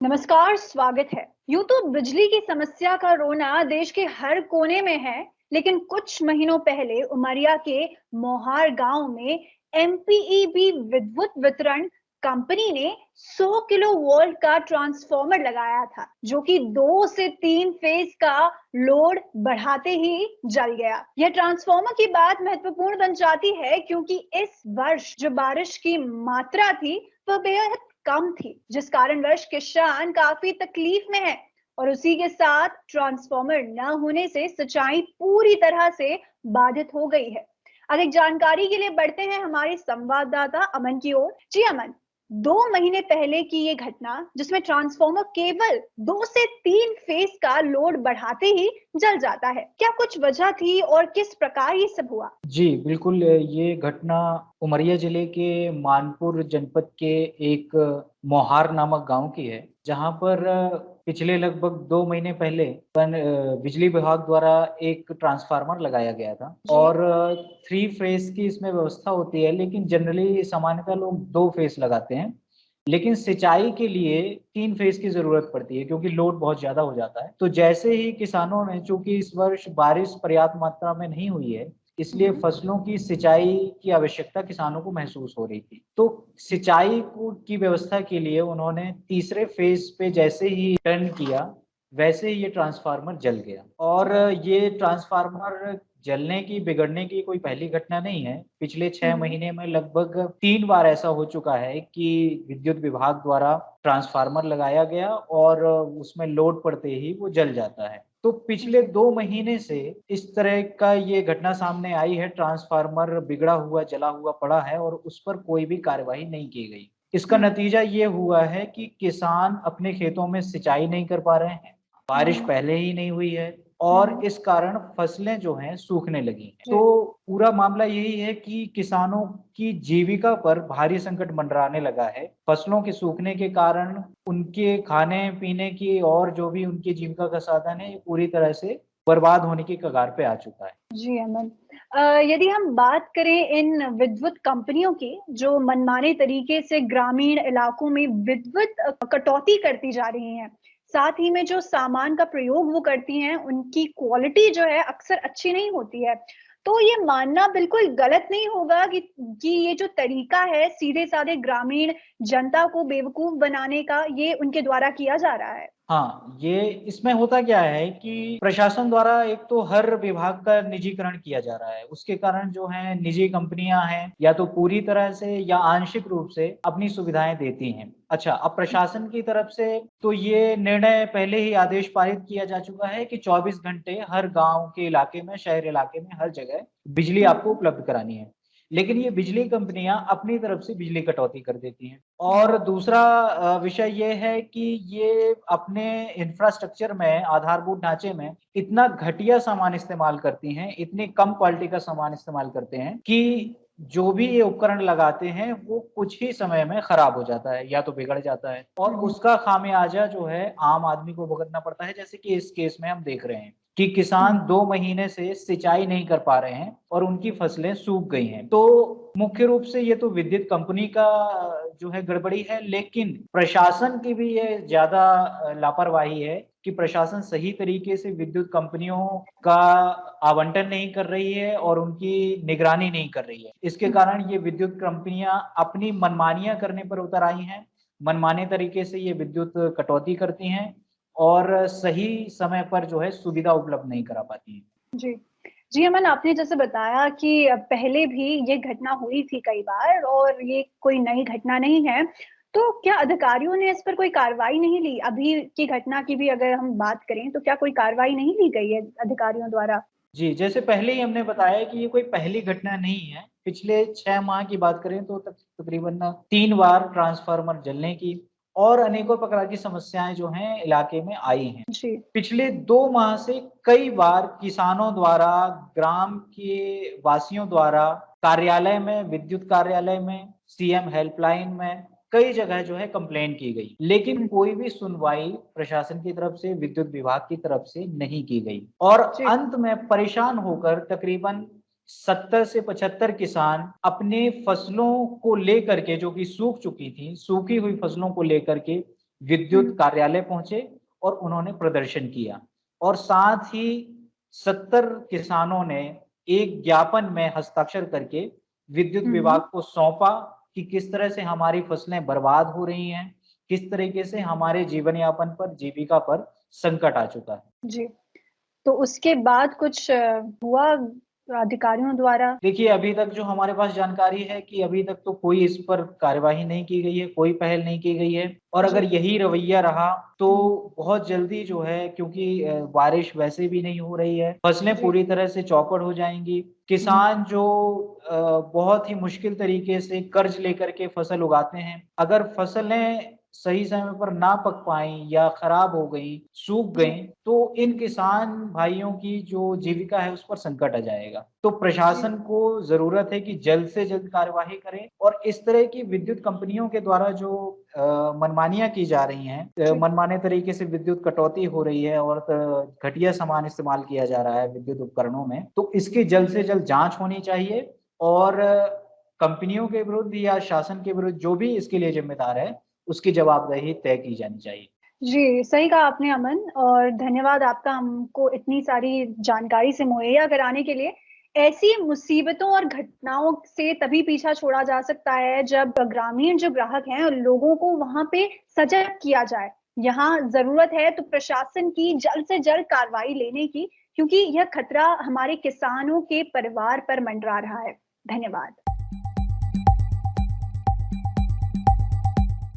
नमस्कार, स्वागत है। यूं तो बिजली की समस्या का रोना देश के हर कोने में है, लेकिन कुछ महीनों पहले उमरिया के मोहार गांव में एमपीईबी विद्युत वितरण कंपनी ने 100 किलो वोल्ट का ट्रांसफॉर्मर लगाया था, जो कि 2 से 3 फेज का लोड बढ़ाते ही जल गया। यह ट्रांसफॉर्मर की बात महत्वपूर्ण बन जाती है क्योंकि इस वर्ष जो बारिश की मात्रा थी वह बेहद कम थी, जिस कारणवश किसान काफी तकलीफ में है। और उसी के साथ ट्रांसफॉर्मर न होने से सिंचाई पूरी तरह से बाधित हो गई है। अधिक जानकारी के लिए बढ़ते हैं हमारे संवाददाता अमन की ओर। जी अमन, 2 महीने पहले की ये घटना जिसमें ट्रांसफॉर्मर केवल 2 से 3 फेज का लोड बढ़ाते ही जल जाता है, क्या कुछ वजह थी और किस प्रकार ये सब हुआ? जी, बिल्कुल। ये घटना उमरिया जिले के मानपुर जनपद के एक मोहार नामक गांव की है, जहां पर पिछले लगभग 2 महीने पहले बिजली विभाग द्वारा एक ट्रांसफार्मर लगाया गया था। जी। और 3 फेज की इसमें व्यवस्था होती है, लेकिन जनरली सामान्यतः लोग 2 फेज लगाते हैं। लेकिन सिंचाई के लिए 3 फेज की जरूरत पड़ती है, क्योंकि लोड बहुत ज्यादा हो जाता है। तो जैसे ही किसानों ने, चूंकि इस वर्ष बारिश पर्याप्त मात्रा में नहीं हुई है, इसलिए हम्म। फसलों की सिंचाई की आवश्यकता किसानों को महसूस हो रही थी। तो सिंचाई की व्यवस्था के लिए उन्होंने तीसरे फेज पे जैसे ही टर्न किया, वैसे ही ये ट्रांसफार्मर जल गया। और ये ट्रांसफार्मर जलने की, बिगड़ने की कोई पहली घटना नहीं है। पिछले 6 हम्म। महीने में लगभग 3 बार ऐसा हो चुका है कि विद्युत विभाग द्वारा ट्रांसफार्मर लगाया गया और उसमें लोड पड़ते ही वो जल जाता है। तो पिछले जी। 2 महीने से इस तरह का ये घटना सामने आई है। ट्रांसफार्मर बिगड़ा हुआ, जला हुआ पड़ा है और उस पर कोई भी कार्रवाई नहीं की गई। इसका हम्म। नतीजा ये हुआ है कि किसान अपने खेतों में सिंचाई नहीं कर पा रहे हैं। बारिश हम्म। पहले ही नहीं हुई है और हम्म। इस कारण फसलें जो हैं सूखने लगी हैं। जी। तो पूरा मामला यही है कि किसानों की जीविका पर भारी संकट मंडराने लगा है। फसलों के सूखने के कारण उनके खाने पीने की और जो भी उनकी जीविका का साधन है, ये पूरी तरह से बर्बाद होने की कगार पे आ चुका है। जी अमन, यदि हम बात करें इन विद्युत कंपनियों की जो मनमाने तरीके से ग्रामीण इलाकों में विद्युत कटौती करती जा रही हैं, साथ ही में जो सामान का प्रयोग वो करती हैं उनकी क्वालिटी जो है अक्सर अच्छी नहीं होती है। तो ये मानना बिल्कुल गलत नहीं होगा कि ये जो तरीका है सीधे साधे ग्रामीण जनता को बेवकूफ बनाने का, ये उनके द्वारा किया जा रहा है। हाँ, ये इसमें होता क्या है कि प्रशासन द्वारा एक तो हर विभाग का निजीकरण किया जा रहा है। उसके कारण जो है निजी कंपनियां हैं, या तो पूरी तरह से या आंशिक रूप से अपनी सुविधाएं देती हैं। अच्छा, अब प्रशासन की तरफ से तो ये निर्णय पहले ही आदेश पारित किया जा चुका है कि 24 घंटे हर गांव के इलाके में, शहर इलाके में, हर जगह बिजली आपको हम्म। उपलब्ध करानी है। लेकिन ये बिजली कंपनियां अपनी तरफ से बिजली कटौती कर देती हैं। जी। और दूसरा विषय ये है कि ये अपने इंफ्रास्ट्रक्चर में, आधारभूत ढांचे में इतना घटिया सामान इस्तेमाल करती हैं, इतनी कम क्वालिटी का सामान इस्तेमाल करते हैं कि जो भी ये उपकरण लगाते हैं वो कुछ ही समय में खराब हो जाता है या तो बिगड़ जाता है, और हम्म। उसका खामियाजा जो है आम आदमी को भुगतना पड़ता है। जैसे कि इस केस में हम देख रहे हैं कि किसान हम्म। 2 महीने से सिंचाई नहीं कर पा रहे हैं और उनकी फसलें सूख गई हैं। तो मुख्य रूप से ये तो विद्युत कंपनी का जो है गड़बड़ी है, लेकिन प्रशासन की भी ये ज्यादा लापरवाही है कि प्रशासन सही तरीके से विद्युत कंपनियों का आवंटन नहीं कर रही है और उनकी निगरानी नहीं कर रही है। इसके हम्म। कारण ये विद्युत कंपनियां अपनी मनमानियां करने पर उतर आई हैं। मनमाने तरीके से ये विद्युत कटौती करती हैं और सही समय पर जो है सुविधा उपलब्ध नहीं करा पाती हैं। जी। जी, अमन, आपने जैसे बताया कि पहले भी ये घटना हुई थी कई बार और ये कोई नई घटना नहीं है। तो क्या अधिकारियों ने इस पर कोई कार्रवाई नहीं ली? अभी की घटना की भी अगर हम बात करें तो क्या कोई कार्रवाई नहीं ली गई है अधिकारियों द्वारा? जी, जैसे पहले ही हमने बताया कि ये कोई पहली घटना नहीं है। पिछले 6 माह की बात करें तो तकरीबन 3 बार ट्रांसफार्मर जलने की और अनेकों प्रकार की समस्याएं जो हैं इलाके में आई हैं। जी। पिछले 2 माह से कई बार किसानों द्वारा, ग्राम के वासियों द्वारा, कार्यालय में, विद्युत कार्यालय में, सीएम हेल्पलाइन में कई जगह जो है कंप्लेन की गई, लेकिन हुँ। कोई भी सुनवाई प्रशासन की तरफ से, विद्युत विभाग की तरफ से नहीं की गई। और जी। अंत में परेशान होकर तकरीबन 70 से 75 किसान अपने फसलों को लेकर के, जो कि सूख चुकी थी, सूखी हुई फसलों को लेकर के विद्युत कार्यालय पहुंचे और उन्होंने प्रदर्शन किया। और साथ ही 70 किसानों ने एक ज्ञापन में हस्ताक्षर करके विद्युत हम्म। विभाग को सौंपा कि किस तरह से हमारी फसलें बर्बाद हो रही हैं, किस तरीके से हमारे जीवन यापन पर, जीविका पर संकट आ चुका है। जी। तो उसके बाद कुछ हुआ अधिकारियों द्वारा? देखिए, अभी तक जो हमारे पास जानकारी है कि अभी तक तो कोई इस पर कार्यवाही नहीं की गई है, कोई पहल नहीं की गई है। और जी। अगर यही रवैया रहा तो बहुत जल्दी जो है, क्योंकि बारिश वैसे भी नहीं हो रही है, फसलें जी। पूरी तरह से चौपट हो जाएंगी। किसान जो बहुत ही मुश्किल तरीके से कर्ज लेकर के फसल उगाते हैं, अगर फसलें सही समय पर ना पक पाई या खराब हो गई, सूख जी। गई, तो इन किसान भाइयों की जो जीविका है उस पर संकट आ जाएगा। तो जी। प्रशासन को जरूरत है कि जल्द से जल्द कार्यवाही करे और इस तरह की विद्युत कंपनियों के द्वारा जो मनमानियां की जा रही हैं, जी। मनमाने तरीके से विद्युत कटौती हो रही है और घटिया सामान इस्तेमाल किया जा रहा है विद्युत उपकरणों में, तो इसकी जल्द से जल्द जांच होनी चाहिए। और कंपनियों के विरुद्ध या शासन के विरुद्ध जो भी इसके लिए जिम्मेदार है, उसकी जवाबदेही तय की जानी चाहिए। जी, सही कहा आपने अमन, और धन्यवाद आपका हमको इतनी सारी जानकारी से मुहैया कराने के लिए। ऐसी मुसीबतों और घटनाओं से तभी पीछा छोड़ा जा सकता है जब ग्रामीण जो ग्राहक हैं उन लोगों को वहां पे सजग किया जाए। यहाँ जरूरत है तो प्रशासन की जल्द से जल्द कार्रवाई लेने की, क्योंकि यह खतरा हमारे किसानों के परिवार पर मंडरा रहा है। धन्यवाद।